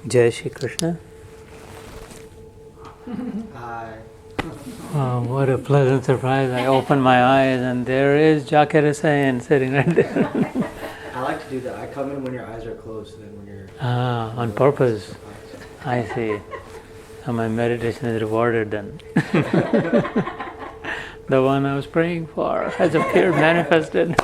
Jai Shri Krishna. Hi. Oh, what a pleasant surprise. I open my eyes and there is Jakir Hussain sitting right there. I like to do that. I come in when your eyes are closed and then when you're... On purpose. I see. So my meditation is rewarded then. The one I was praying for has appeared, manifested.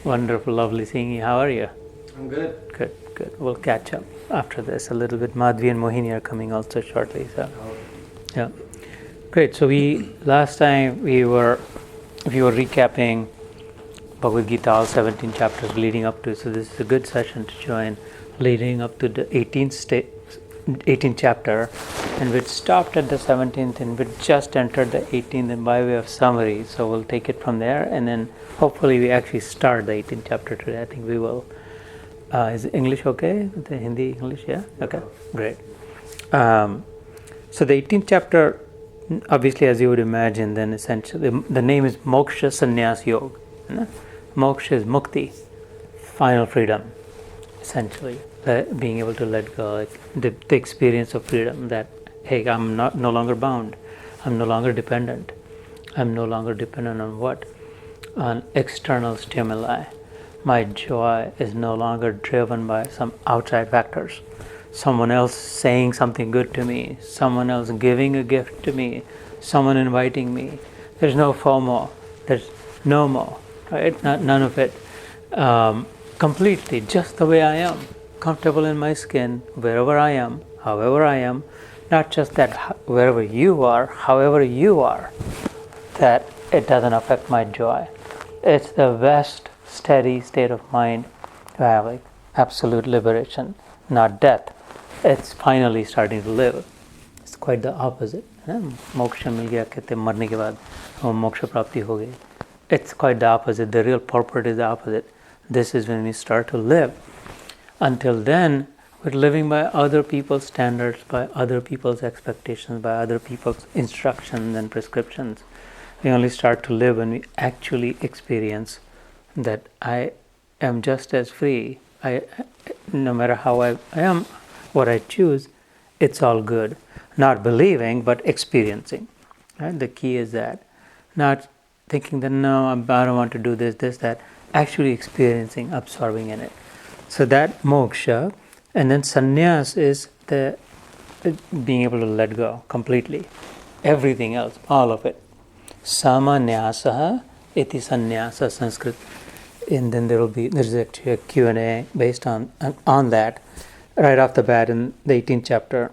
Wonderful, lovely seeing you. How are you? I'm good. Good. We'll catch up after this a little bit. Madhvi and Mohini are coming also shortly. So, yeah, great. So last time we were recapping Bhagwad Gita, all 17 chapters leading up to. So this is a good session to join, leading up to the 18th chapter, and we stopped at the 17th, and we just entered the 18th. And by way of summary, so we'll take it from there, and then hopefully we actually start the 18th chapter today. I think we will. Is English okay? The Hindi, English, yeah? Okay, great. So the 18th chapter, obviously, as you would imagine, then essentially, the name is Moksha Sanyas Yoga. Moksha is mukti, final freedom, essentially. Being able to let go, like the experience of freedom that, hey, I'm no longer bound. I'm no longer dependent. I'm no longer dependent on what? On external stimuli. My joy is no longer driven by some outside factors. Someone else saying something good to me, someone else giving a gift to me, someone inviting me. There's no FOMO, there's no more, right? None of it. Completely, just the way I am, comfortable in my skin, wherever I am, however I am, not just that wherever you are, however you are, that it doesn't affect my joy. It's the best steady state of mind to have like absolute liberation, not death. It's finally starting to live. It's quite the opposite. Moksha mil gaya kehte marne ke baad moksha prapti ho gayi. It's quite the opposite. The real purport is the opposite. This is when we start to live. Until then, we're living by other people's standards, by other people's expectations, by other people's instructions and prescriptions. We only start to live when we actually experience that I am just as free. No matter how I am, what I choose, it's all good. Not believing, but experiencing. Right? The key is that. Not thinking that, no, I don't want to do this, that. Actually experiencing, absorbing in it. So that moksha, and then sannyas is the being able to let go completely. Everything else, all of it. Samanyasa iti sannyasa Sanskrit. And then there's actually a Q&A based on that right off the bat in the 18th chapter.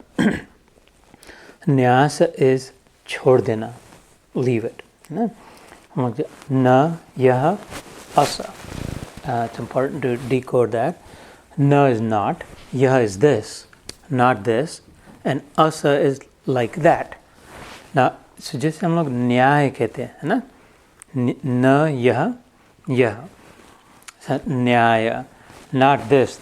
Nyasa is chhod dena, leave it. Na yaha asa. It's important to decode that. Na is not, yaha is this, not this, and asa is like that. Now, so जैसे हम लोग न्याय कहते हैं ना, न यह Nyaya, not this,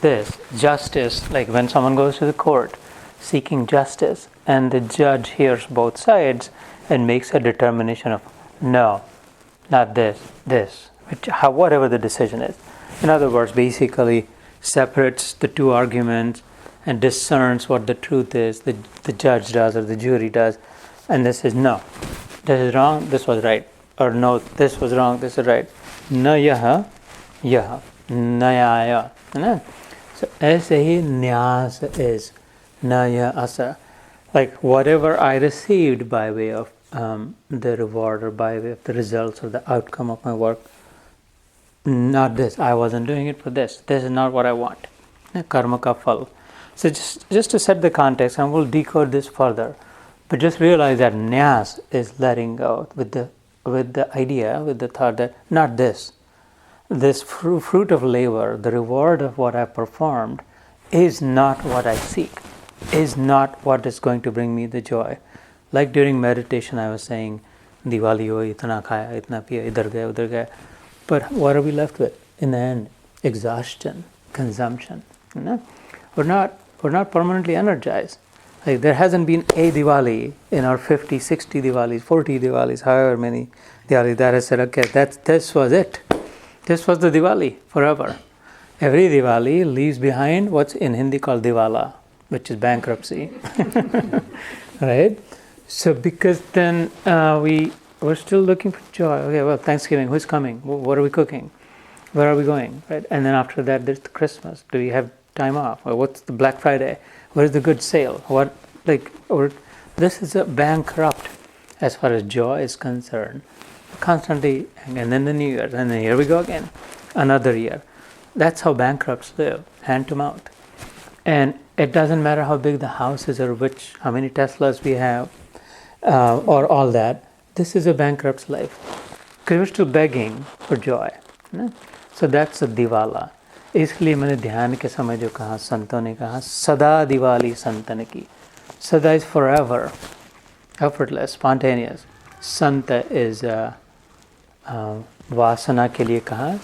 justice, like when someone goes to the court seeking justice and the judge hears both sides and makes a determination of no, not this, whatever the decision is. In other words, basically separates the two arguments and discerns what the truth is, the judge does or the jury does, and this is no, this is wrong, this was right, or no, this was wrong, this is right. Na yaha न्याय है. So ऐसे ही न्यास is naya asa, like whatever I received by way of the reward or by way of the results or the outcome of my work, not this, I wasn't doing it for this is not what I want. Karma ka phal. So just to set the context, and we'll decode this further, but just realize that nyas is letting go with the idea, with the thought that not this fruit of labor, the reward of what I performed, is not what I seek, is not what is going to bring me the joy. Like during meditation, I was saying, Diwali ho, itna khaya, itna piya, idhar gaya, udhar gaya. But what are we left with? In the end, exhaustion, consumption. We're not permanently energized. Like there hasn't been a Diwali in our 50, 60 Diwalis, 40 Diwalis, however many Diwalis that has said, okay, this was it. This was the Diwali forever. Every Diwali leaves behind what's in Hindi called Diwala, which is bankruptcy. Right? So because then we're still looking for joy. Okay, well, Thanksgiving, who's coming? What are we cooking? Where are we going? Right? And then after that, there's the Christmas. Do we have time off? Or what's the Black Friday? Where's the good sale? This is a bankrupt as far as joy is concerned. Constantly, and then the New Year, and then here we go again, another year. That's how bankrupts live, hand to mouth. And it doesn't matter how big the house is or how many Teslas we have, or all that. This is a bankrupt's life. Because we're still begging for joy. So that's a Diwala. इसलिए मैंने ध्यान के समय जो कहा, संतों ने कहा, सदा दिवाली संतन की. Sada is forever, effortless, spontaneous. Santa is vasana के लिए कहा,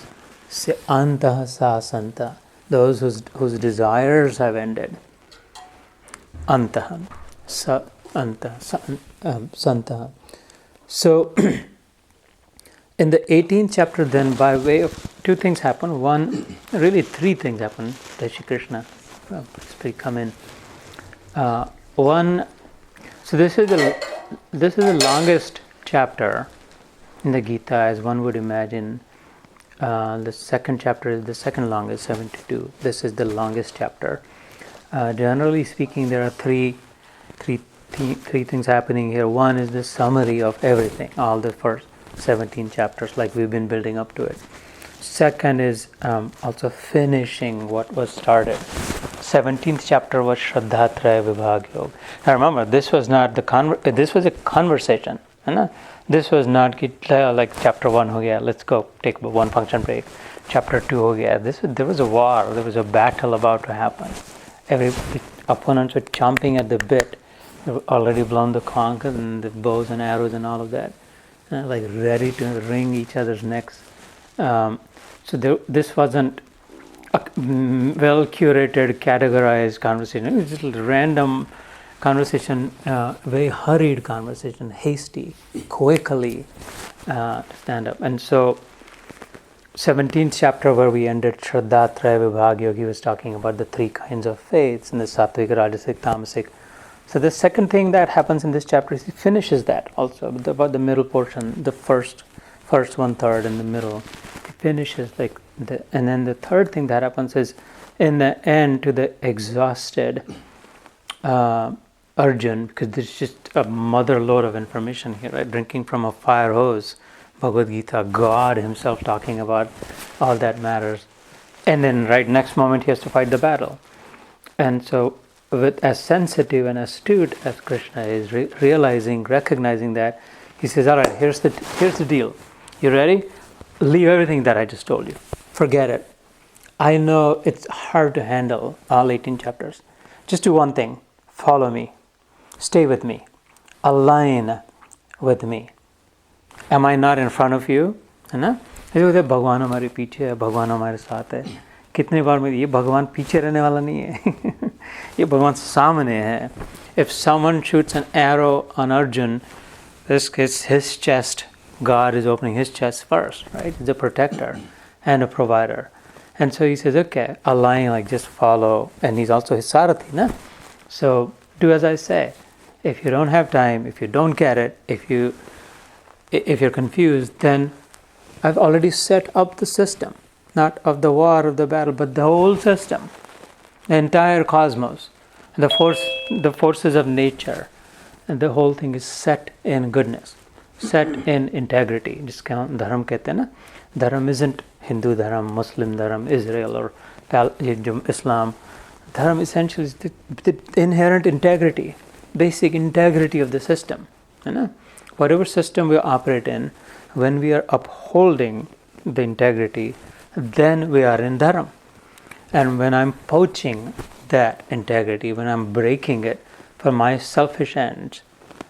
से antah sa santa, those whose desires have ended. Antah, sa antah, santa. So, in the 18th chapter, then, by way of two things happen. One, really three things happen. Shri Krishna, please come in. One, so this is the longest chapter in the Gita, as one would imagine. The second chapter is the second longest, 72. This is the longest chapter. Generally speaking, there are three things happening here. One is the summary of everything, all the first 17 chapters, like we've been building up to it. Second is also finishing what was started. 17th chapter was Shraddha Traya Vibhag Yoga. Now remember, this was not this was a conversation. This was not like chapter 1 ho gaya, let's go take one function break. Chapter 2 ho gaya. There was a war, there was a battle about to happen. Every opponents were chomping at the bit. They were already blown the conch and the bows and arrows and all of that. Like ready to wring each other's necks. So this wasn't a well curated, categorized conversation. It was just a random conversation, very hurried conversation, hasty, quickly stand up. And so 17th chapter where we ended, Shraddha Traya Vibhag Yoga, he was talking about the three kinds of faiths, and the Sattvic, Rajasic, Tamasic. So the second thing that happens in this chapter is he finishes that also, about the middle portion, the first 1/3 in the middle. He finishes and then the third thing that happens is in the end to the exhausted Arjun, because there's just a mother load of information here, right? Drinking from a fire hose, Bhagwad Gita, God himself talking about all that matters. And then right next moment he has to fight the battle. And so with as sensitive and astute as Krishna is recognizing that, he says, all right, here's the deal. You ready? Leave everything that I just told you. Forget it. I know it's hard to handle all 18 chapters. Just do one thing. Follow me. Stay with me. Align with me. Am I not in front of you? है ना? ऐसे होता है भगवान हमारे पीछे है, भगवान हमारे साथ है. कितने बार में ये भगवान पीछे रहने वाला नहीं है. ये भगवान सामने है. If someone shoots an arrow on Arjun, this is his chest. God is opening his chest first, right? He's a protector and a provider. And so he says, okay, align, like just follow. And he's also his sarathi, na? So do as I say. If you don't have time, if you don't get it, if you're confused, then I've already set up the system. Not of the war, of the battle, but the whole system. The entire cosmos. The forces of nature. And the whole thing is set in goodness. Set in integrity. जिसका धर्म कहते हैं ना, धर्म isn't Hindu dharam, Muslim dharam, Israel or Islam. Dharam essentially is the inherent integrity, basic integrity of the system. You know? Whatever system we operate in, when we are upholding the integrity, then we are in dharam. And when I'm poaching that integrity, when I'm breaking it for my selfish ends,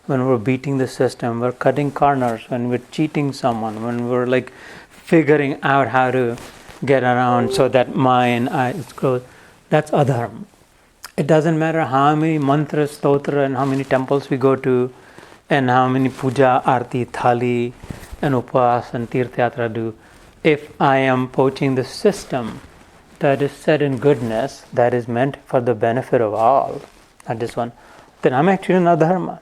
when we're beating the system, we're cutting corners, when we're cheating someone, when we're like figuring out how to get around so that mine is closed, that's adharma. It doesn't matter how many mantras, stotra, and how many temples we go to, and how many puja, arti, thali, and upas, and tirth yatra do. If I am poaching the system, that is said in goodness, that is meant for the benefit of all, not just one, then I'm actually not dharma.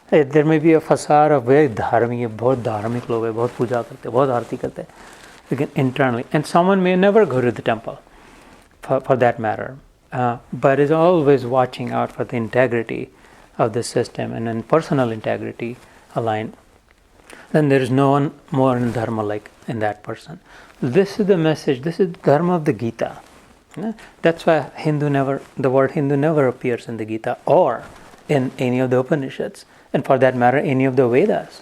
There may be a facade of very dharmic, बहुत धार्मिक लोग हैं, बहुत पूजा करते हैं, बहुत आरती करते हैं, लेकिन internally, and someone may never go to the temple, for that matter, but is always watching out for the integrity of the system and in personal integrity aligned. Then there is no one more in dharma like in that person. This is the message. This is dharma of the Gita. That's why the word Hindu never appears in the Gita or in any of the Upanishads, and for that matter, any of the Vedas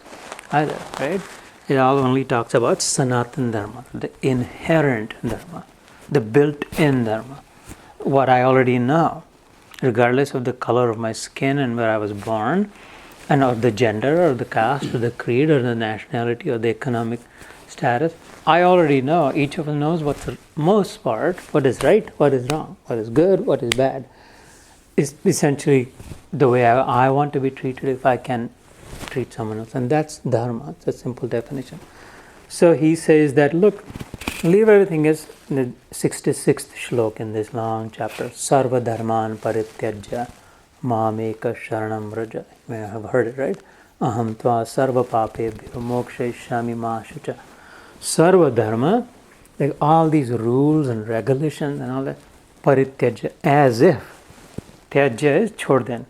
either. Right? It all only talks about Sanatan Dharma, the inherent Dharma, the built-in Dharma, what I already know, regardless of the color of my skin and where I was born, and or the gender or the caste or the creed or the nationality or the economic status. I already know. Each of us knows what's the most part, what is right, what is wrong, what is good, what is bad. Is essentially the way I want to be treated if I can treat someone else. And that's dharma. It's a simple definition. So he says that, look, leave everything as in the 66th shlok in this long chapter. Sarva dharman parityajya mameka sharanam vraja. You may have heard it, right? Aham tva sarva papebhyo mokshayishyami ma shucha. Sarva dharma, like all these rules and regulations and all that, parityajya, as if. Tyajya is chhod den.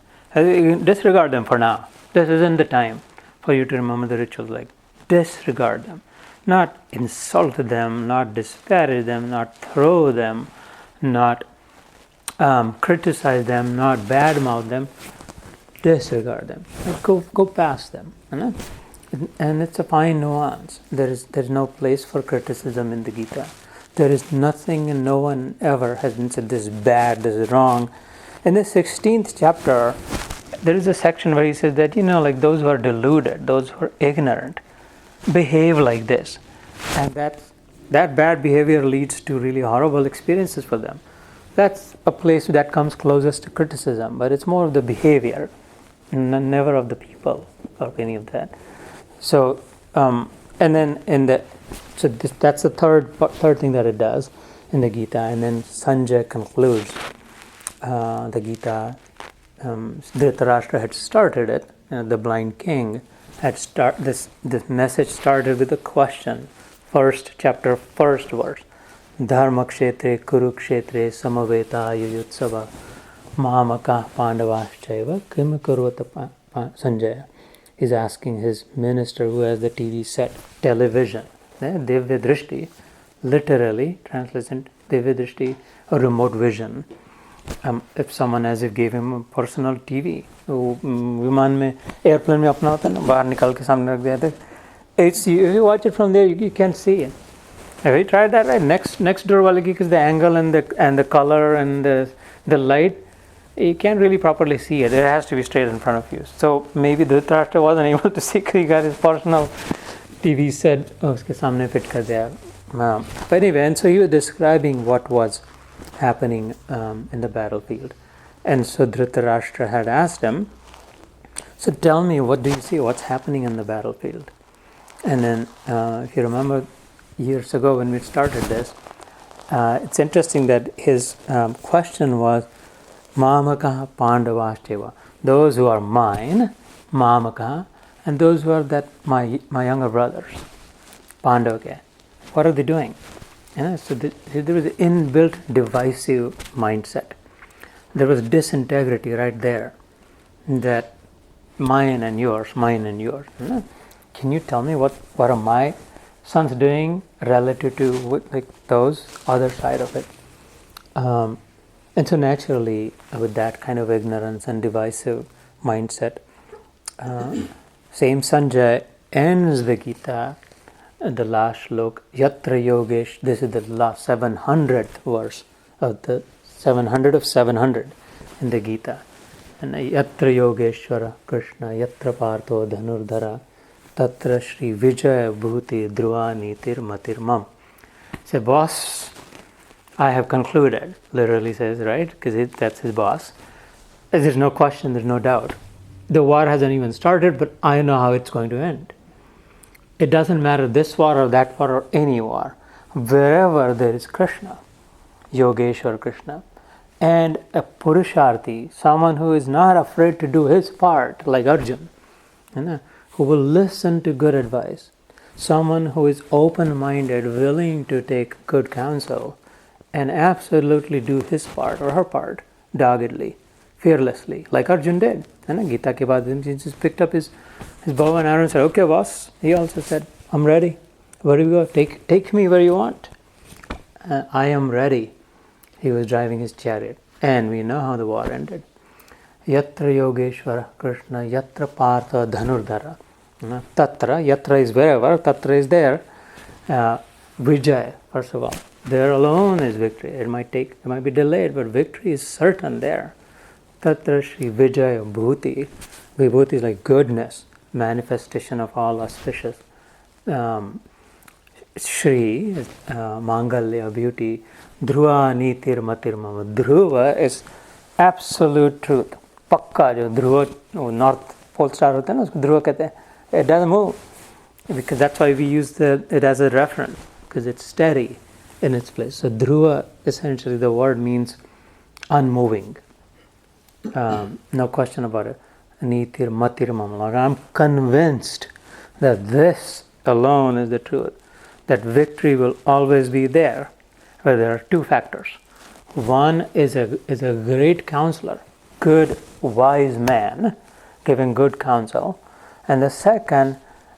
Disregard them for now. This isn't the time for you to remember the rituals. Like, disregard them. Not insult them, not disparage them, not throw them, not criticize them, not badmouth them. Disregard them. Go past them. And it's a fine nuance. There's no place for criticism in the Gita. There is nothing and no one ever has been said this is bad, this is wrong. In the 16th chapter, there is a section where he says that, like those who are deluded, those who are ignorant, behave like this. And that bad behavior leads to really horrible experiences for them. That's a place that comes closest to criticism, but it's more of the behavior, never of the people or any of that. So, and then that's the third thing that it does in the Gita. And then Sanjay concludes the Gita. Dhritarashtra had started it. The blind king had this message started with a question. First chapter, first verse. Dharma kshetre kurukshetre samaveta yuyutsava mamaka pandavaschaiva kim kurvata Sanjaya. He's asking his minister who has the TV set, television, Divya Drishti, literally translated Divya Drishti, a remote vision. If someone as if gave him a personal TV, विमान में airplane में अपना होता है ना, बाहर निकाल के सामने रख दिया था. If you watch it from there, you can't see it. Have you tried that? Right, next door वाले की, because the angle and the color and the light, you can't really properly see it. It has to be straight in front of you. So maybe Dhritarashtra wasn't able to see because he got his personal TV set उसके सामने fit कर दिया. But anyway, and so he was describing what was happening in the battlefield. And so Dhritarashtra had asked him, so tell me, what do you see? What's happening in the battlefield? And then, if you remember years ago when we started this, it's interesting that his question was, Mamaka Pandavashteva, those who are mine, Mamaka, and those who are my younger brothers, Pandavake. What are they doing? So there was an inbuilt divisive mindset. There was disintegrity right there, that mine and yours. Can you tell me what are my sons doing relative to those other side of it? And so naturally, with that kind of ignorance and divisive mindset, same Sanjay ends the Gita, the last shlok, Yatra Yogesh. This is the last 700th verse of the 700 of 700 in the Gita. And Yatra Yogeshwara Krishna, Yatra Partho Dhanurdhara, Tatra Shri Vijaya Bhuti Dhruva Nitir Matir Mam. Say, boss, I have concluded, literally says, right? Because that's his boss. There's no question, there's no doubt. The war hasn't even started, but I know how it's going to end. It doesn't matter this war or that war or any war. Wherever there is Krishna, Yogeshwar Krishna. And a Purusharthi, someone who is not afraid to do his part, like Arjun, who will listen to good advice. Someone who is open-minded, willing to take good counsel, and absolutely do his part or her part, doggedly, fearlessly, like Arjun did. Gita ke baad, he just picked up his bow and arrow and said, okay boss. He also said, I'm ready. Where do you go? Take me where you want. I am ready. He was driving his chariot. And we know how the war ended. Yatra Yogeshwara Krishna, Yatra Partha Dhanurdhara. Tatra, Yatra is wherever, Tatra is there. Vijay, first of all. There alone is victory. It might be delayed, but victory is certain there. Tatra Shri Vijaya Bhuti. Vibhuti is like goodness, manifestation of all auspicious. Shri is Mangalya, beauty. Dhruva Nitir Matir Mama. Dhruva is absolute truth. Pakka, jo Dhruva, North Pole Star hota hai na, usko Dhruva kehte hain. It doesn't move. Because that's why we use it as a reference. Because it's steady in its place. So Dhruva, essentially the word means unmoving. No question about it. Nitir Matir Mama. I'm convinced that this alone is the truth. That victory will always be there. But there are two factors. One is a great counselor, good, wise man, giving good counsel. And the second,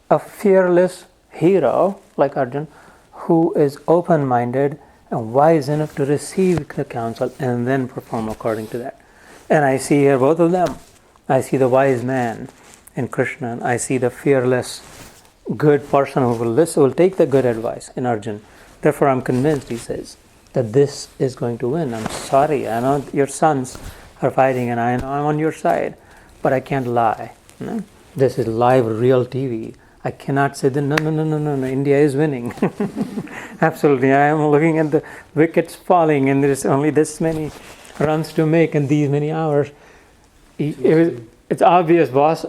a fearless hero, like Arjun, who is open-minded and wise enough to receive the counsel and then perform according to that. And I see here both of them. I see the wise man in Krishna, and I see the fearless, good person who will take the good advice in Arjun. Therefore, I'm convinced, he says, that this is going to win. I'm sorry, I know your sons are fighting and I know I'm on your side, but I can't lie. This is live, real TV. I cannot say that, no, India is winning. Absolutely, I am looking at the wickets falling and there's only this many runs to make in these many hours. It's obvios, boss.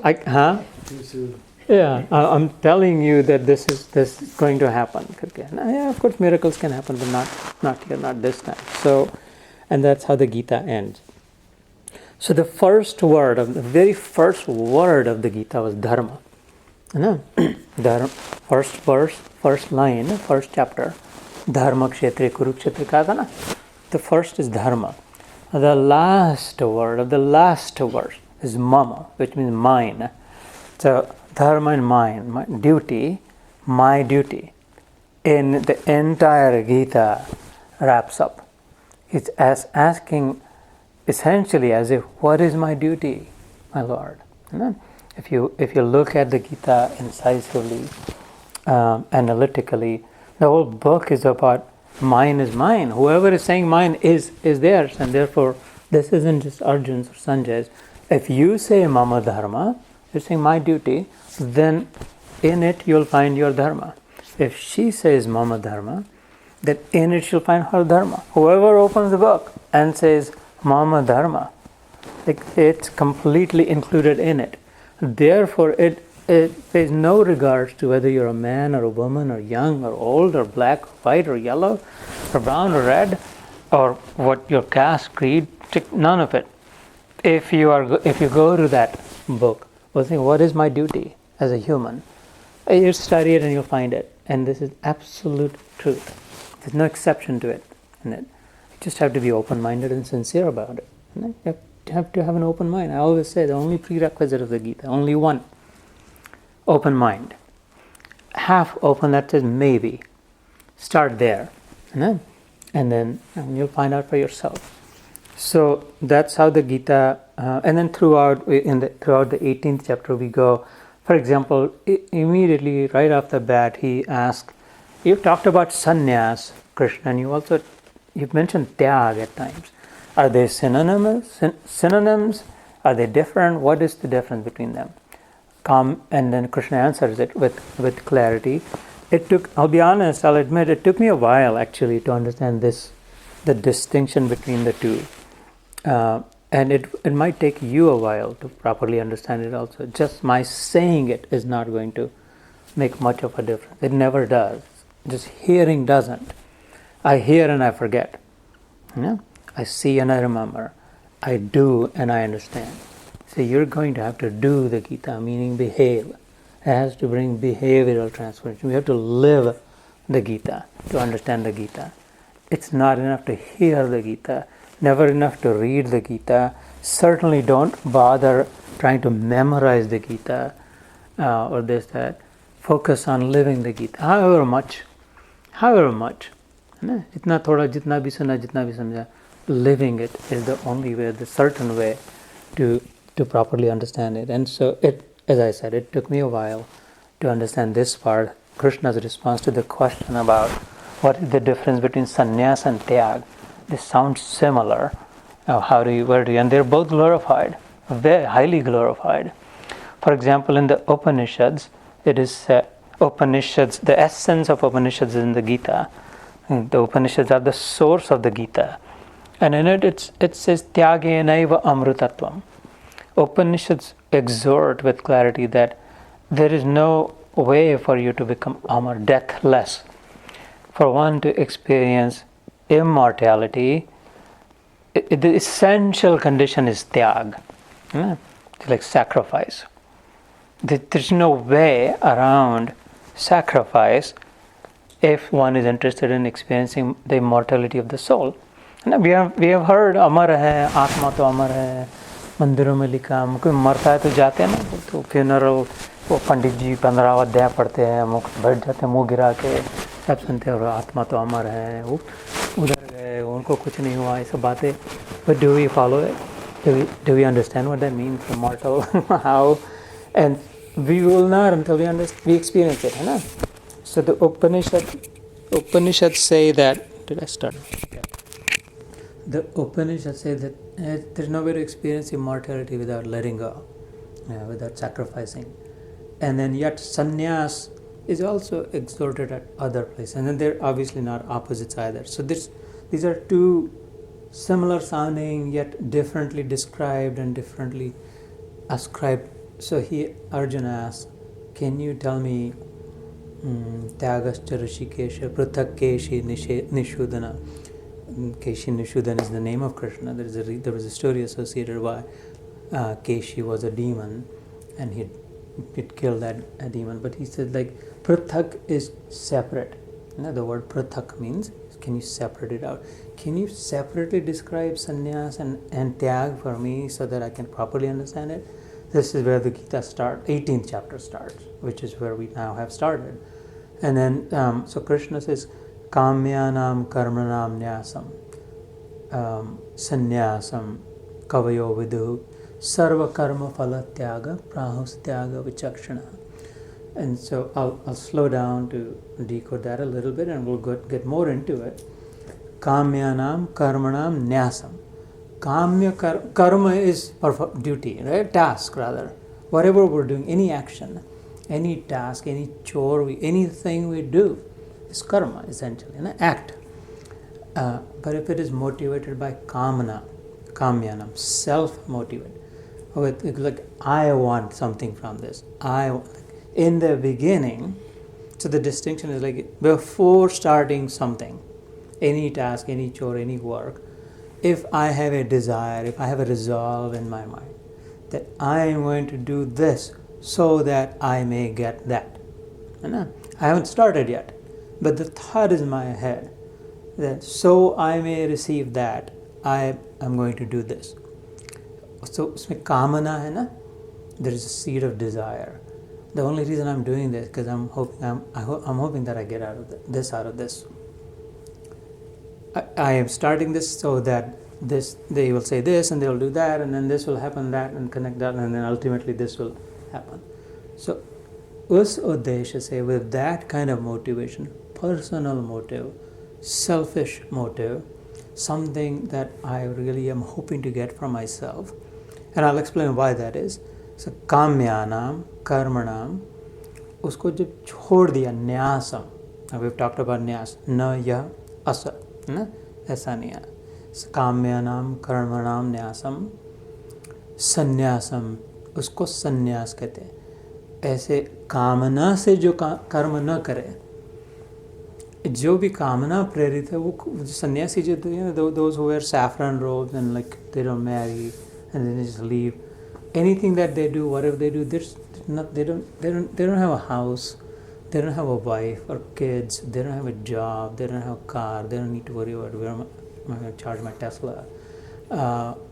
Too soon. Yeah, I'm telling you that this is going to happen. Yeah, of course, miracles can happen, but not here, not this time. So, and that's how the Gita ends. So the very first word of the Gita was dharma. Dharma, first verse, first line, first chapter. Dharma kshetre kurukshetra kaha tha na. The first is dharma. The last word of the last verse is mama, which means mine. So dharma and mine, my duty, in the entire Gita wraps up. It's as asking essentially as if, what is my duty, my Lord? If you look at the Gita incisively, analytically, the whole book is about mine is mine. Whoever is saying mine is theirs, and therefore this isn't just Arjun's or Sanjay's. If you say mama dharma, you're saying my duty, then in it you'll find your dharma. If she says mama dharma, then in it she'll find her dharma. Whoever opens the book and says mama dharma, it's completely included in it. Therefore, it pays no regards to whether you're a man or a woman or young or old or black or white or yellow or brown or red or what your caste, creed, none of it. If you go to that book, we'll think, what is my duty as a human? You study it and you'll find it. And this is absolute truth. There's no exception to it. You just have to be open-minded and sincere about it. You have to have an open mind. I always say the only prerequisite of the Gita, only one. Open mind. Half open, that says maybe. Start there. And then you'll find out for yourself. So that's how the Gita, and then throughout the 18th chapter we go. For example, immediately right off the bat he asked, you've talked about Sanyas, Krishna, and you've mentioned Tyag at times. Are they synonyms? Are they different? What is the difference between them? And then Krishna answers it with clarity. I'll be honest, I'll admit, it took me a while actually to understand the distinction between the two. And it might take you a while to properly understand it also. Just my saying it is not going to make much of a difference. It never does. Just hearing doesn't. I hear and I forget. I see and I remember. I do and I understand. So you're going to have to do the Gita, meaning behave. It has to bring behavioral transformation. We have to live the Gita to understand the Gita. It's not enough to hear the Gita, never enough to read the Gita. Certainly don't bother trying to memorize the Gita or this, that. Focus on living the Gita, however much. इतना थोड़ा जितना भी सुना जितना भी समझा, living it is the only way, the certain way to properly understand it. And so as I said, it took me a while to understand this part, Krishna's response to the question about what is the difference between sannyas and tyag. They sound similar. Where do you, and they're both glorified, very highly glorified. For example, in the Upanishads, it is Upanishads, the essence of Upanishads is in the Gita. The Upanishads are the source of the Gita. And in it says, Tyagenaiva amrutatvam. Upanishads exhort with clarity that there is no way for you to become amar, deathless. For one to experience immortality, the essential condition is tyag. It's like sacrifice. There's no way around sacrifice if one is interested in experiencing the immortality of the soul. We have heard अमर है, आत्मा तो अमर है, मंदिरों में लिखा, कोई मरता है तो जाते हैं ना, तो फ्यूनरल वो पंडित जी 15 अध्याय पढ़ते हैं, मुख बैठ जाते हैं मुंह गिरा के, सब सुनते हैं और आत्मा तो अमर है, वो उधर गए, उनको कुछ नहीं हुआ, ये सब बातें. But do we follow it? Do we understand what that means, immortal? How? And we will not until we experience it, है ना? So the Upanishads say that. Did I start? Yeah. The Upanishads say that there's no way to experience immortality without letting go, without sacrificing. And then yet sannyas is also exhorted at other places. And then they're obviously not opposites either. So these are two similar sounding yet differently described and differently ascribed. So Arjuna asks, can you tell me Tyagascha Rishikesha Prathak Keshi Nishudana? Keshi Nishudan is the name of Krishna. There was a story associated why Keshi was a demon and he'd killed that demon. But he said like Prathak is separate. The word Prathak means can you separate it out? Can you separately describe sannyas and tyag for me so that I can properly understand it? This is where the Gita starts, 18th chapter starts, which is where we now have started. And then, so Krishna says, Kamyanam karmanam nyasam, sannyasam kavayo vidu, sarva karma phala tyaga, prahus tyaga vichakshana. And so I'll slow down to decode that a little bit and we'll get more into it. Kamyanam karmanam nyasam. Kamya karma is duty, right? Task rather. Whatever we're doing, any action, any task, any chore, anything we do is karma essentially, an act. But if it is motivated by kamyanam, self-motivated, like I want something from this. In the beginning, so the distinction is like before starting something, any task, any chore, any work, if I have a desire, if I have a resolve in my mind that I am going to do this so that I may get that. I haven't started yet, but the thought is in my head that so I may receive that, I am going to do this. So usme kamana hai na, there is a seed of desire. The only reason I'm doing this because I'm hoping that I get out of this. I am starting this so that they will say this and they will do that and then this will happen, that and connect that and then ultimately this will happen. So us uddesha say with that kind of motivation, personal motive, selfish motive, something that I really am hoping to get from myself, and I'll explain why that is. So kamyanam, karmanam, usko jab chhod diya nyasam. Now we've talked about nyas, na ya asa, ऐसा नहीं है. काम्यानाम कर्मणाम न्यासम संन्यासम, उसको संन्यास कहते हैं. ऐसे कामना से जो कर्म न करे, जो भी कामना प्रेरित है वो सन्यासी जो those who wear saffron robes and like they don't marry and then they just leave. Anything that they do, whatever they do, they don't have a house, they don't have a wife or kids, they don't have a job, they don't have a car, they don't need to worry about where am I going to charge my Tesla,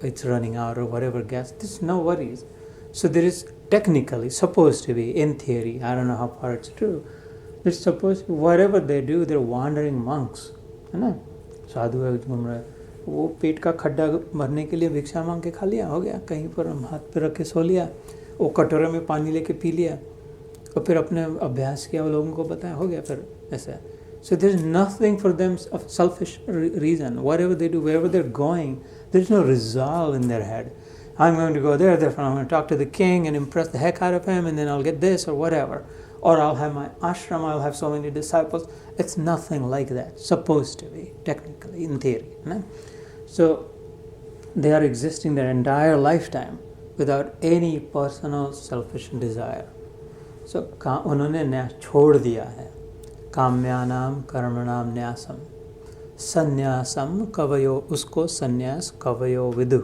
it's running out or whatever gas. There's no worries. So there is technically supposed to be, in theory, I don't know how far it's true, it's supposed to, whatever they do, they're wandering monks, है ना? साधु है घूम रहा है, वो पेट का खड्डा भरने के लिए भिक्षा मांग के खा लिया, हो गया, कहीं पर हाथ पे रख के सो लिया, वो कटोरे में पानी लेके पी लिया और फिर अपने अभ्यास किया, वो लोगों को बताया, हो गया फिर ऐसा. So there is nothing for them of selfish reason. Whatever they do, wherever they're going, there is no resolve in their head. I'm going to go there, therefore I'm going to talk to the king and impress the heck out of him, and then I'll get this or whatever. Or I'll have my ashram, I'll have so many disciples. It's nothing like that. Supposed to be, technically, in theory. No? So they are existing their entire lifetime without any personal selfish desire. So उन्होंने न्यास छोड़ दिया है. काम्यानाम कर्मणाम न्यासम संन्यासम कवयो, उसको संन्यास कवयो विदु.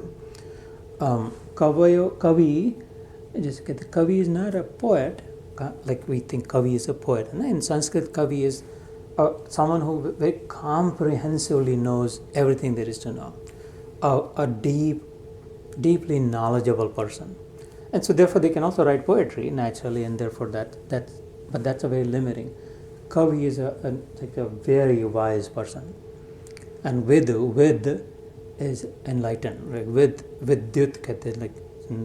कवयो, कवि, जैसे कहते कवि is not a poet like we think kavi is a poet. In Sanskrit, kavi is someone who very comprehensively knows everything there is to know, a deeply knowledgeable person. And so therefore they can also write poetry naturally, and therefore but that's a very limiting. Kavi is like a very wise person. And with is enlightened. Like vidyut kehte, like,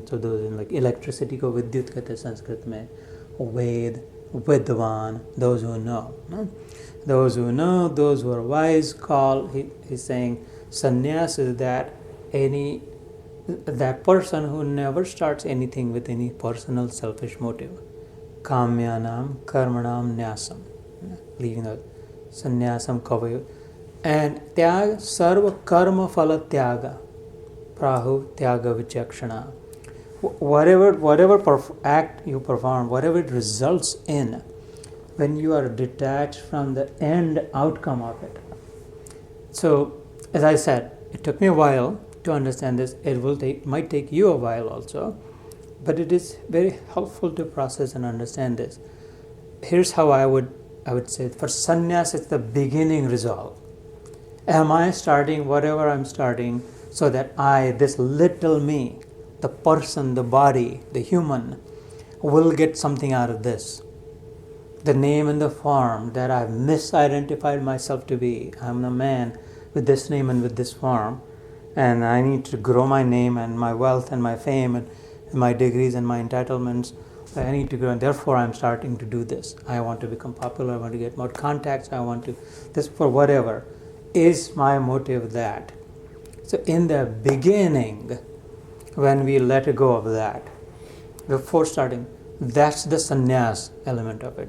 so those in like electricity ko vidyut kehte Sanskrit mein. Ved, Vidvan, those who know. No? Those who know, those who are wise, call, he's saying, sannyas is that person who never starts anything with any personal selfish motive. Kamyanam, karmanam, nyasam. Leaving the sannyasam kavayo. And tyag, sarva karma phala tyaga. Prahu tyaga vichakshana. Whatever act you perform, whatever it results in, when you are detached from the end outcome of it. So, as I said, it took me a while to understand this. It might take you a while also, but it is very helpful to process and understand this. Here's how I would say, for sannyas, it's the beginning resolve. Am I starting whatever I'm starting so that this little me, the person, the body, the human, will get something out of this. The name and the form that I've misidentified myself to be. I'm a man with this name and with this form, and I need to grow my name and my wealth and my fame and my degrees and my entitlements. I need to grow, and therefore I'm starting to do this. I want to become popular, I want to get more contacts, I want to, this for whatever. Is my motive that? So in the beginning, when we let go of that, before starting, that's the sannyas element of it.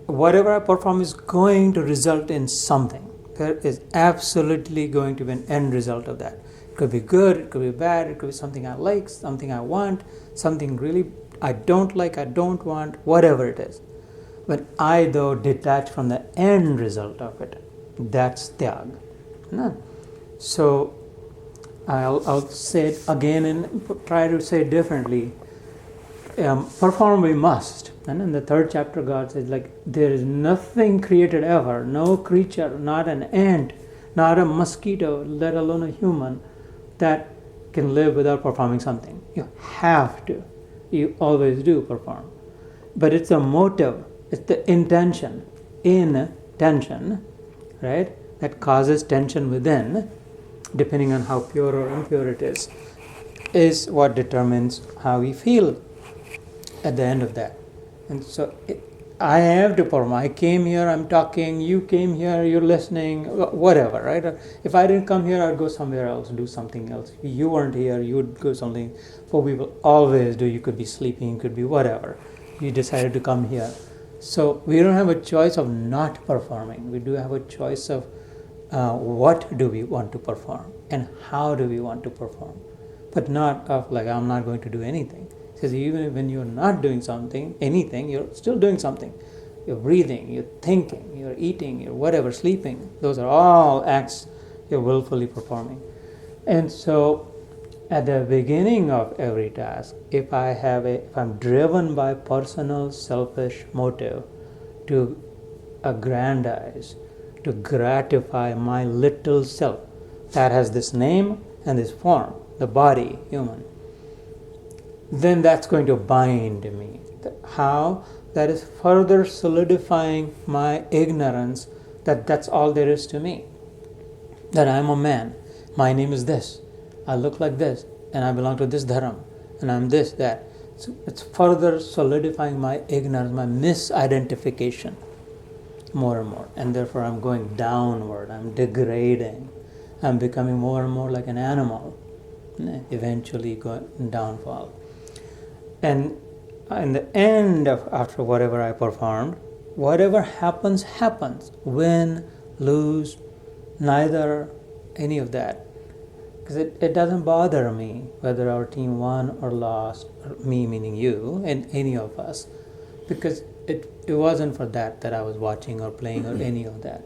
Whatever I perform is going to result in something. There is absolutely going to be an end result of that. It could be good, it could be bad, it could be something I like, something I want, something really I don't like, I don't want, whatever it is. When I, though, detach from the end result of it, that's tyag. No? So, I'll say it again and try to say it differently. Perform we must. And in the 3rd chapter, God says, like, there is nothing created ever, no creature, not an ant, not a mosquito, let alone a human, that can live without performing something. You have to. You always do perform. But it's a motive, it's the intention, right, that causes tension within, depending on how pure or impure it is what determines how we feel at the end of that. And so I have to perform. I came here, I'm talking, you came here, you're listening, whatever, right? If I didn't come here, I'd go somewhere else, do something else. If you weren't here, you would go something. For people always do. You could be sleeping, you could be whatever. You decided to come here. So we don't have a choice of not performing. We do have a choice of what do we want to perform and how do we want to perform. But not of like, I'm not going to do anything. Because even when you're not doing anything, you're still doing something. You're breathing, you're thinking, you're eating, you're whatever, sleeping. Those are all acts you're willfully performing. And so at the beginning of every task, if I'm driven by personal selfish motive to aggrandize, to gratify my little self that has this name and this form, the body, human, then that's going to bind me. How? That is further solidifying my ignorance that that's all there is to me. That I'm a man, my name is this, I look like this, and I belong to this dharam, and I'm this, that. So it's further solidifying my ignorance, my misidentification more and more. And therefore I'm going downward, I'm degrading, I'm becoming more and more like an animal, eventually going downfall. And in the end of after whatever I performed, whatever happens, win, lose, neither any of that. Because it doesn't bother me whether our team won or lost, or me meaning you, and any of us, because it wasn't for that I was watching or playing or any of that.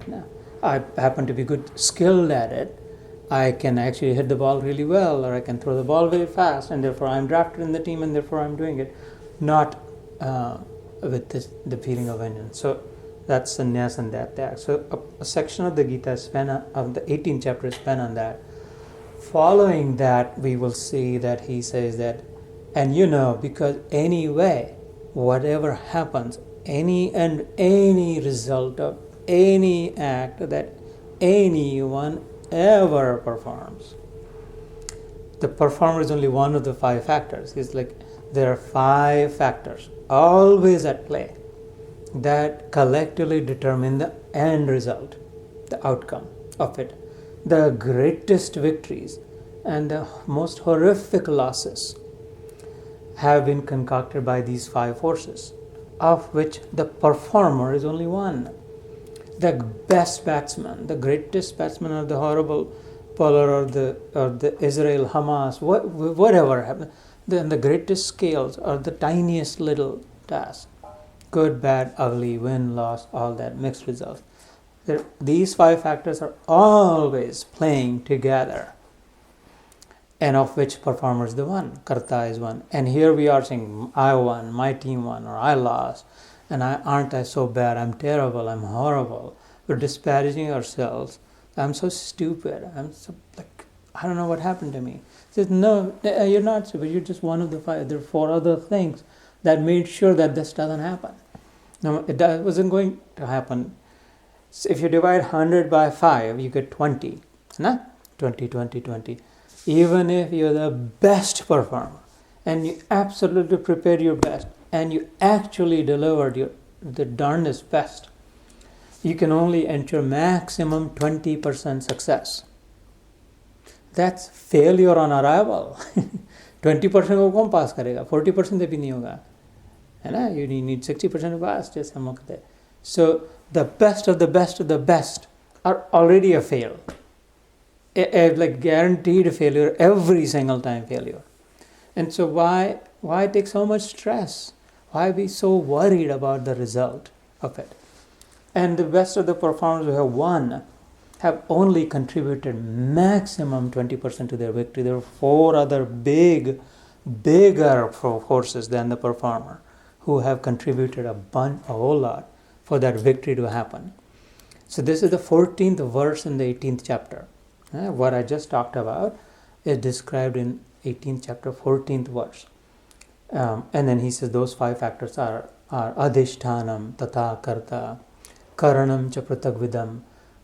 No. I happen to be skilled at it. I can actually hit the ball really well, or I can throw the ball very fast, and therefore I'm drafted in the team, and therefore I'm doing it, not with the feeling of vengeance. So that's Sanyas and that. So a section of the Gita of the 18th chapter is spent on that. Following that, we will see that he says that, and because anyway, whatever happens, any result of any act that anyone ever performs, the performer is only one of the 5 factors. It's like there are 5 factors always at play that collectively determine the end result, the outcome of it. The greatest victories and the most horrific losses have been concocted by these 5 forces, of which the performer is only one. The best batsman, the greatest batsman, or the horrible bowler, or the Israel Hamas, whatever happened, then the greatest scales are the tiniest little task. Good, bad, ugly, win, loss, all that, mixed results. These 5 factors are always playing together, and of which performer is the one, karta is one. And here we are saying, I won, my team won, or I lost, and aren't I so bad, I'm terrible, I'm horrible. We're disparaging ourselves. I'm so stupid, I'm so I don't know what happened to me. He says, no, you're not stupid, you're just one of the 5. There are 4 other things that made sure that this doesn't happen. No, it wasn't going to happen. So if you divide 100 by 5, you get 20. No? 20, 20, 20. Even if you're the best performer, and you absolutely prepared your best, and you actually delivered the darndest best, you can only ensure maximum 20% success. That's failure on arrival. 20% को कौन पास करेगा? 40% से भी नहीं होगा, है ना? You need 60% pass, जैसे हम कहते हैं. So the best of the best of the best are already a fail. Like guaranteed failure, every single time failure. And so why take so much stress? Why be so worried about the result of it? And the best of the performers who have won have only contributed maximum 20% to their victory. There are 4 other bigger forces than the performer who have contributed a whole lot for that victory to happen. So this is the 14th verse in the 18th chapter. What I just talked about is described in 18th chapter, 14th verse. And then he says those 5 factors are adhishtanam, tata karta, karanam cha pratagvidam,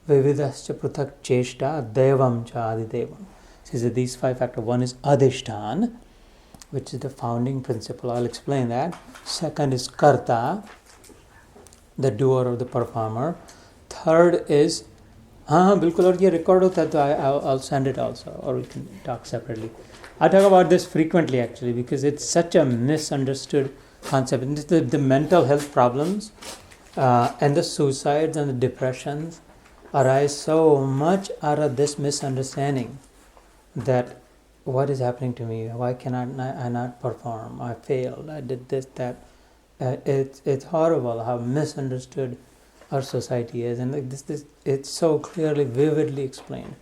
vividas cha pratak cheshta, devam cha adidevam. He says that these 5 factors, one is adhishtan, which is the founding principle. I'll explain that. Second is karta, the doer or the performer. Third is बिल्कुल, और ये record होता है तो I'll send it also, or we can talk separately. I talk about this frequently actually because it's such a misunderstood concept. And the mental health problems and the suicides and the depressions arise so much out of this misunderstanding that what is happening to me? Why cannot I not perform? I failed. I did this, that. It's horrible how misunderstood our society is, and like this it's so clearly, vividly explained.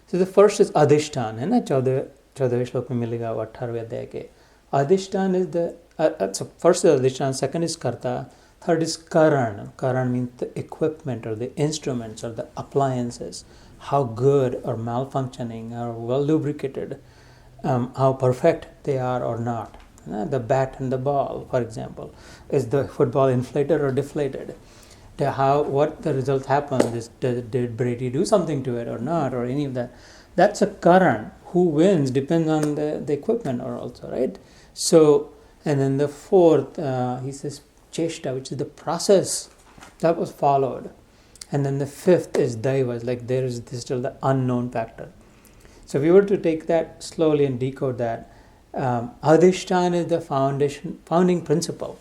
So the first is adhishtan, है ना, 14वें श्लोक में मिलेगा 18वें अध्याय के. Adhishtan is so first is adhishtan, second is karta, third is karan. Karan means the equipment or the instruments or the appliances, how good or malfunctioning or well lubricated, how perfect they are or not. The bat and the ball, for example, is the football inflated or deflated? What the result happens? Did Brady do something to it or not, or any of that? That's a karan. Who wins depends on the equipment or also, right? So, and then the fourth, he says cheshta, which is the process that was followed. And then the fifth is daiva, like there is still the unknown factor. So if we were to take that slowly and decode that, adhishtan is the founding principle.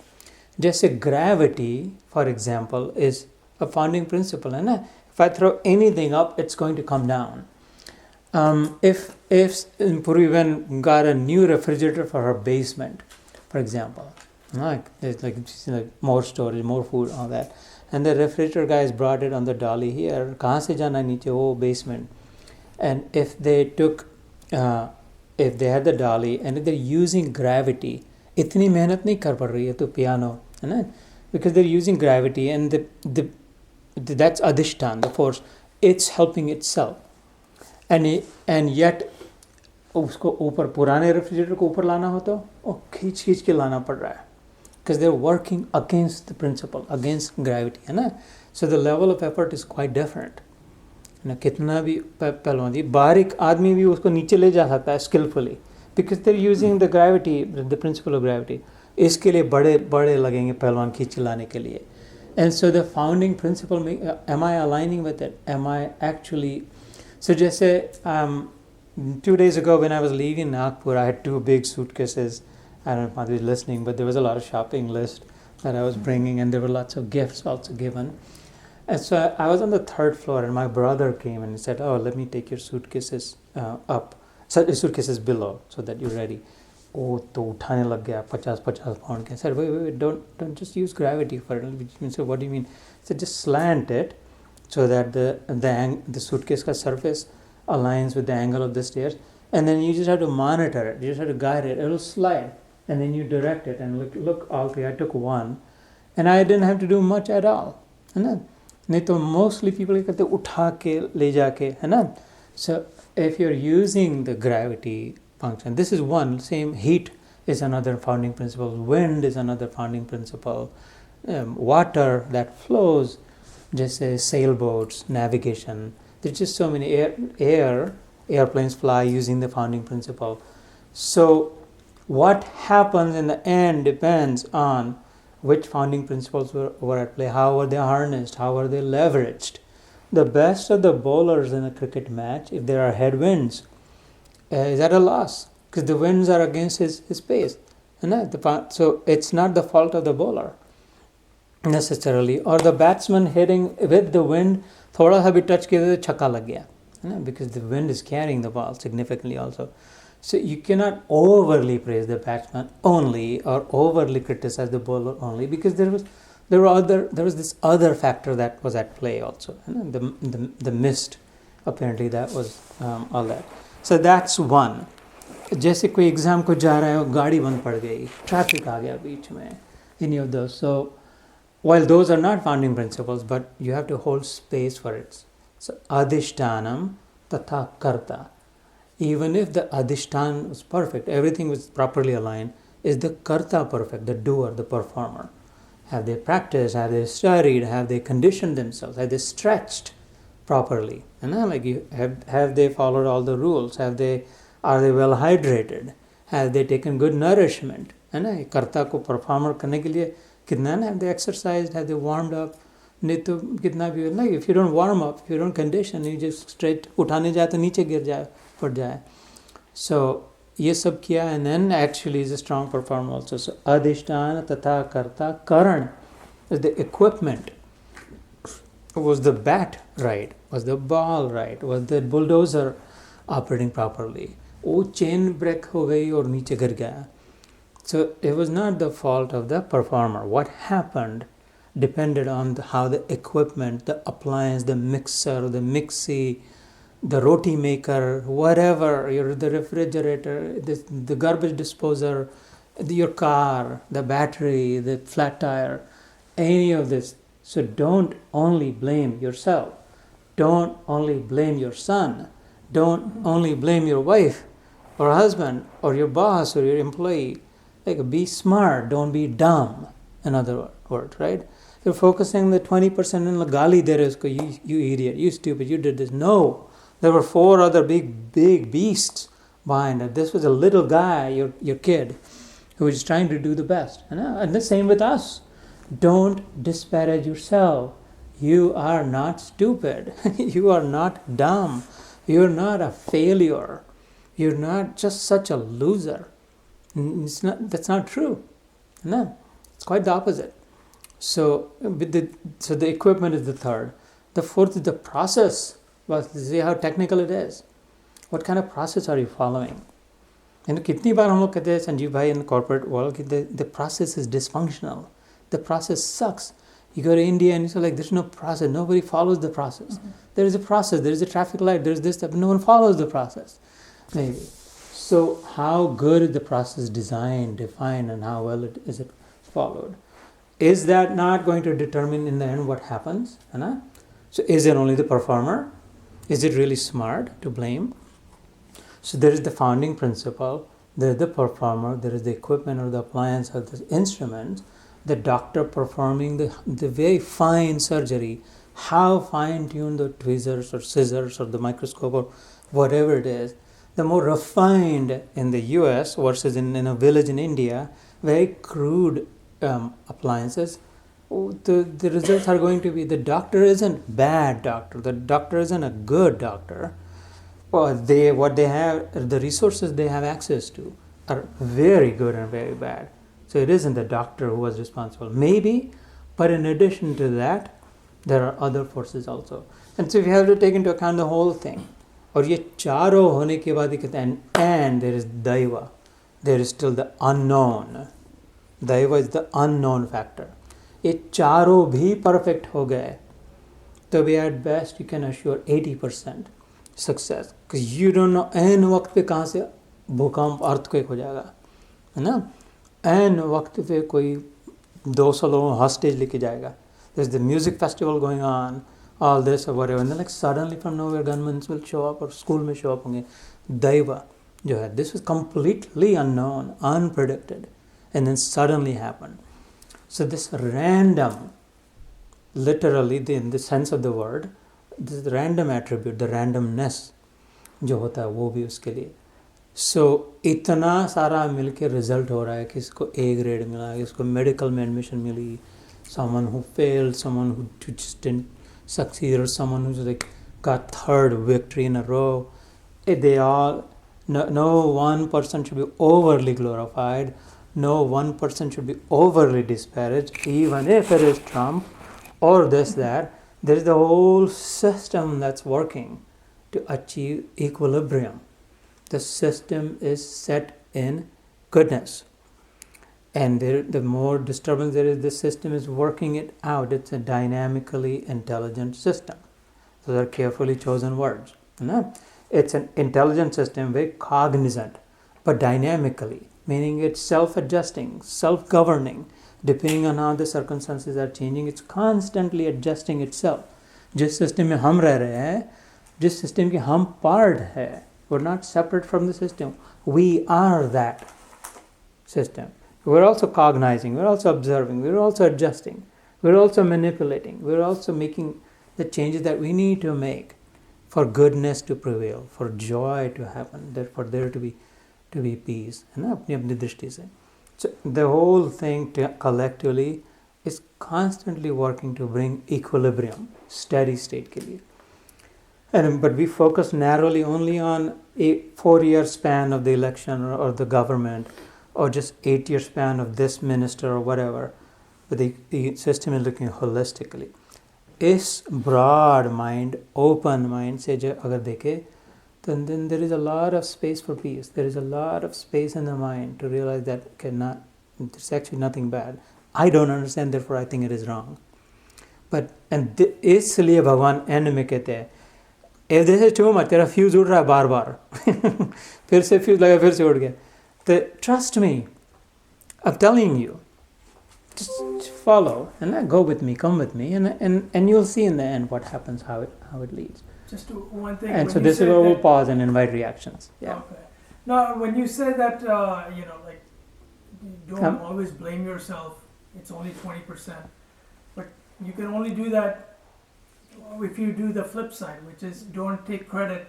Just a gravity, for example, is a founding principle. And if I throw anything up, it's going to come down. If Puri even got a new refrigerator for her basement, for example, there's like more storage, more food, all that, and the refrigerator guys brought it on the dolly here. Kahan se jana niche? Oh, basement. And if they had the dolly and if they're using gravity, itni mehnat nahi kar pad rahi hai to piano, है ना? Because they're using gravity and that's adhishtan, the force. It's helping itself. And yet उसको ऊपर पुराने refrigerator को ऊपर लाना हो तो खींच के लाना पड़ रहा है, because they're working against the principle, against gravity, है ना? So the level of effort is quite different. ना कितना भी पहलवान जी बारीक आदमी भी उसको नीचे ले जा सकता है skillfully, because they're using the gravity, the principle of gravity. इसके लिए बड़े लगेंगे पहलवान खींच लाने के लिए. And so the founding principle, am I aligning with it? Am I actually... So जैसे 2 days ago when I was leaving Nagpur, I had 2 big suitcases. I don't know if Madhuri is listening, but there was a lot of shopping list that I was bringing, and there were lots of gifts also given. And so I was on the 3rd floor, and my brother came and he said, "Oh, let me take your suitcases up, so suitcases below, so that you're ready." Oh, तो उठाने लग गया 50 pound के. I said, wait, don't just use gravity for it. So what do you mean? I said, just slant it so that the suitcase ka surface aligns with the angle of the stairs, and then you just have to monitor it. You just have to guide it. It will slide, and then you direct it. And look all three. I took one, and I didn't have to do much at all. है ना? नहीं तो mostly people कहते उठा के ले जाके, है ना? So if you're using the gravity function, this is one. Same heat is another founding principle. Wind is another founding principle. Water that flows, just say sailboats, navigation. There's just so many airplanes fly using the founding principle. So what happens in the end depends on which founding principles were at play. How were they harnessed? How were they leveraged? The best of the bowlers in a cricket match, if there are headwinds, is at a loss, because the winds are against his pace. So it's not the fault of the bowler necessarily, or the batsman hitting with the wind, thoda sa bhi touch kiya to chakka lag gaya, because the wind is carrying the ball significantly also. So you cannot overly praise the batsman only or overly criticize the bowler only, because there was this other factor that was at play also. The mist, apparently that was all that. So that's one. जैसे कोई exam को जा रहा है, गाड़ी बंद पड़ गई, ट्रैफिक आ गया बीच में, any of those. So while those are not founding principles, but you have to hold space for it. So adhishtanam tatha karta. Even if the adhishtan was perfect, everything was properly aligned, is the karta perfect, the doer, the performer? Have they practiced? Have they studied? Have they conditioned themselves? Have they stretched properly? Have they followed all the rules? Are they well hydrated? Have they taken good nourishment? Karta ko performer karne ke liye kitna have they exercised? Have they warmed up? नहीं तो कितना भी ना, if you don't warm up, if you don't condition, you just straight उठाने जाए तो नीचे गिर जाए, पड़ जाए. So ये सब किया, and then actually is a strong performer also. So adhishthana tatha karta. Karan is the equipment. Was the bat right? Was the ball right? Was the bulldozer operating properly? वो चेन ब्रेक हो गई और नीचे गिर गया, So it was not the fault of the performer. What happened depended on how the equipment, the appliance, the mixer, the mixie, the roti maker, whatever, the refrigerator, the garbage disposer, your car, the battery, the flat tire, any of this. So don't only blame yourself. Don't only blame your son. Don't only blame your wife or husband or your boss or your employee. Like, be smart, don't be dumb. In other words, right? You're focusing the 20% in the gali there is, you idiot, you stupid, you did this. No, there were 4 other big beasts behind it. This was a little guy, your kid, who was trying to do the best. And the same with us. Don't disparage yourself. You are not stupid. You are not dumb. You're not a failure. You're not just such a loser. That's not true. No, it's quite the opposite. So the equipment is the third. The fourth is the process. Well, see how technical it is. What kind of process are you following? कितनी बार हम लोग कहते हैं संजीव भाई in the corporate world, the process is dysfunctional. The process sucks. You go to India and you're like, there's no process. Nobody follows the process. Mm-hmm. There is a process. There is a traffic light. There's this stuff. No one follows the process. Maybe. So how good is the process designed, defined, and how well is it followed? Is that not going to determine in the end what happens? So is it only the performer? Is it really smart to blame? So there is the founding principle, there is the performer, there is the equipment or the appliance or the instrument, the doctor performing the very fine surgery, how fine-tuned the tweezers or scissors or the microscope or whatever it is, the more refined in the US versus in a village in India, very crude appliances, the results are going to be, the doctor isn't bad doctor, the doctor isn't a good doctor. Well, what they have, the resources they have access to are very good and very bad. So it isn't the doctor who was responsible. Maybe, but in addition to that, there are other forces also. And so we have to take into account the whole thing. और ये चारों होने के बाद कहते हैं and there is daiva. There is still the unknown. Daiva is the unknown factor. ये चारों भी perfect हो गए तो भी at best you can assure 80% success, because you don't know एन वक्त पे कहाँ से भूकंप earthquake हो जाएगा, है ना? एन वक्त पे कोई 200 लोगों hostage लेके जाएगा. There's the music festival going on, all this or whatever, and then like suddenly from nowhere gunmen will show up or school में show up होंगे. Daiva जो है, this was completely unknown, unpredicted, and then suddenly happened. So this random, literally in the sense of the word, this random attribute, the randomness जो होता है वो भी उसके लिए. So इतना सारा मिलके रिजल्ट हो रहा है कि इसको A grade मिला, इसको मेडिकल में एडमिशन मिली, someone who failed, someone who just didn't succeed, or someone who's like got third victory in a row. They all, no one person should be overly glorified, no one person should be overly disparaged, even if it is Trump or this, that. There is the whole system that's working to achieve equilibrium. The system is set in goodness. And the more disturbance there is, the system is working it out. It's a dynamically intelligent system. Those are carefully chosen words. It's an intelligent system, very cognizant, but dynamically, meaning it's self-adjusting, self-governing. Depending on how the circumstances are changing, it's constantly adjusting itself. जिस system में हम रह रहे हैं, जिस system के हम part है, we're not separate from the system. We are that system. We're also cognizing, we're also observing, we're also adjusting, we're also manipulating, we're also making the changes that we need to make for goodness to prevail, for joy to happen, for there to be peace. अपनी अपनी दृष्टि से. So the whole thing collectively is constantly working to bring equilibrium, steady state के लिए. But we focus narrowly only on a 4-year span of the election or the government, or just 8-year span of this minister or whatever. But the system is looking holistically. इस broad mind, open mind से जो अगर देखे then there is a lot of space for peace. There is a lot of space in the mind to realize that there's actually nothing bad. I don't understand, therefore I think it is wrong. But इसलिए भगवान and में कहते हैं, if this is too much, तेरा fuse उड़ रहा है बार बार, फिर से फ्यूज लगा, फिर से उड़ गया, तो trust me, I'm telling you, just follow and go with me, come with me, and you'll see in the end what happens, how it leads. Just one thing. And so this is where we'll pause and invite reactions. Yeah. Okay. Now, when you say that, like, don't always blame yourself. It's only 20%, but you can only do that if you do the flip side, which is don't take credit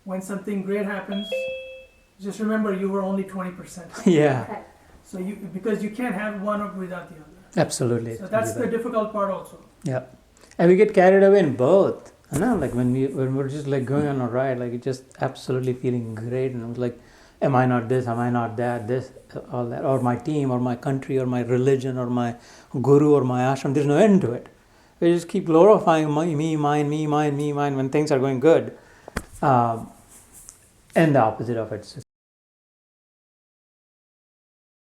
when something great happens. Just remember you were only 20%. Yeah. So because you can't have one without the other. Absolutely. So that's the difficult part also. Yeah. And we get carried away in both. Like when we're just like going on a ride, like just absolutely feeling great, and I was like, am I not this? Am I not that? This, all that, or my team, or my country, or my religion, or my guru, or my ashram. There's no end to it. We just keep glorifying me, mine when things are going good, and the opposite of it.